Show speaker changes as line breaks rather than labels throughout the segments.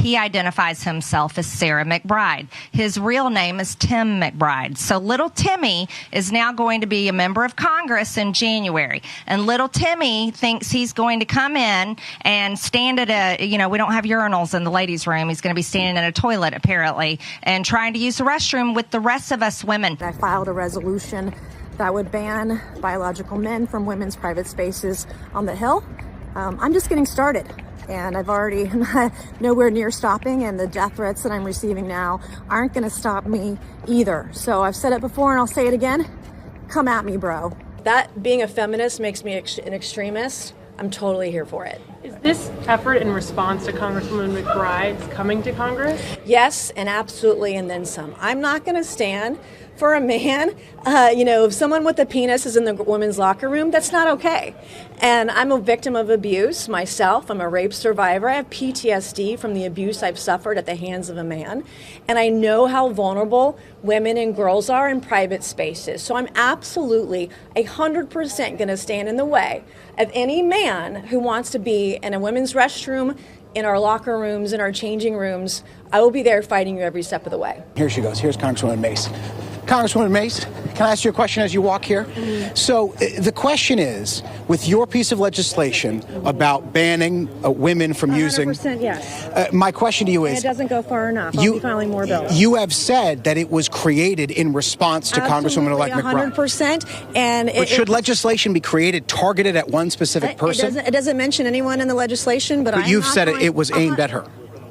he identifies himself as Sarah McBride. His real name is Tim McBride. So little Timmy is now going to be a member of Congress in January. And little Timmy thinks he's going to come in and stand at we don't have urinals in the ladies' room. He's going to be standing in a toilet, apparently, and trying to use the restroom with the rest of us women.
I filed a resolution that would ban biological men from women's private spaces on the Hill. I'm just getting started, and I've already nowhere near stopping, and the death threats that I'm receiving now aren't going to stop me either. So I've said it before and I'll say it again. Come at me, bro. That being a feminist makes me an extremist. I'm totally here for it.
Is this effort in response to Congresswoman McBride's coming to Congress?
Yes, and absolutely, and then some. I'm not going to stand for a man, if someone with a penis is in the women's locker room, that's not okay. And I'm a victim of abuse myself. I'm a rape survivor. I have PTSD from the abuse I've suffered at the hands of a man. And I know how vulnerable women and girls are in private spaces. So I'm absolutely 100% going to stand in the way of any man who wants to be in a women's restroom, in our locker rooms, in our changing rooms. I will be there fighting you every step of the way.
Here she goes. Here's Congresswoman Mace. Congresswoman Mace, can I ask you a question as you walk here?
Mm-hmm.
So the question is, with your piece of legislation about banning women from
100%
using...
yes.
My question to you is...
And it doesn't go far enough. I'll be filing more bills.
You have said that it was created in response to Congresswoman-elect McBride.
100%. And
but should legislation be created targeted at one specific person?
It doesn't mention anyone in the legislation, but
you've said it was aimed at her.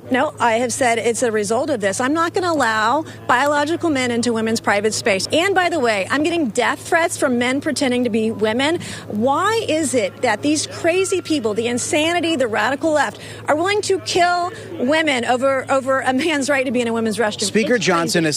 No, I have said it's a result of this. I'm not going to allow biological men into women's private space. And by the way, I'm getting death threats from men pretending to be women. Why is it that these crazy people, the insanity, the radical left, are willing to kill women over a man's right to be in a women's restroom?
Speaker Johnson has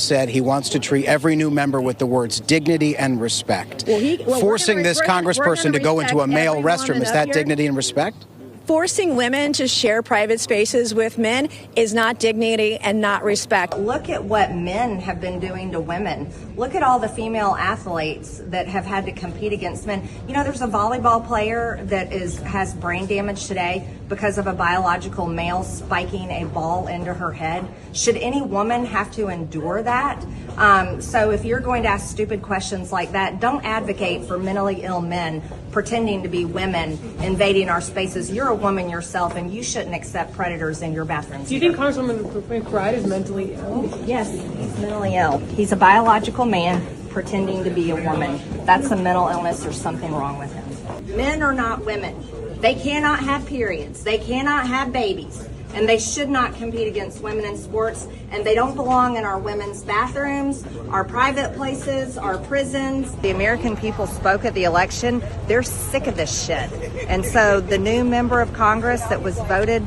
said he wants to treat every new member with the words dignity and respect. Forcing this congressperson to go into a male restroom, is that dignity and respect?
Forcing women to share private spaces with men is not dignity and not respect.
Look at what men have been doing to women. Look at all the female athletes that have had to compete against men. There's a volleyball player that has brain damage today because of a biological male spiking a ball into her head. Should any woman have to endure that? So if you're going to ask stupid questions like that, don't advocate for mentally ill men pretending to be women invading our spaces. You're a woman yourself, and you shouldn't accept predators in your bathrooms.
Do you think Congresswoman McBride is mentally ill?
Yes, he's mentally ill. He's a biological man pretending to be a woman. That's a mental illness. There's something wrong with him. Men are not women. They cannot have periods. They cannot have babies. And they should not compete against women in sports, and they don't belong in our women's bathrooms, our private places, our prisons. The American people spoke at the election. They're sick of this shit. And so the new member of Congress that was voted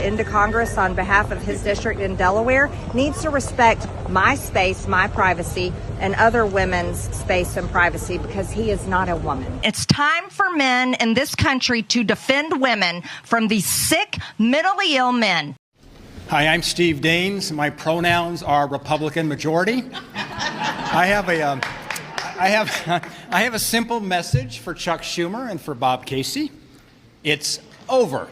into Congress on behalf of his district in Delaware needs to respect my space, my privacy, and other women's space and privacy, because he is not a woman. It's time for men in this country to defend women from these sick, mentally ill men.
Hi, I'm Steve Daines. My pronouns are Republican majority. I have a simple message for Chuck Schumer and for Bob Casey. It's over.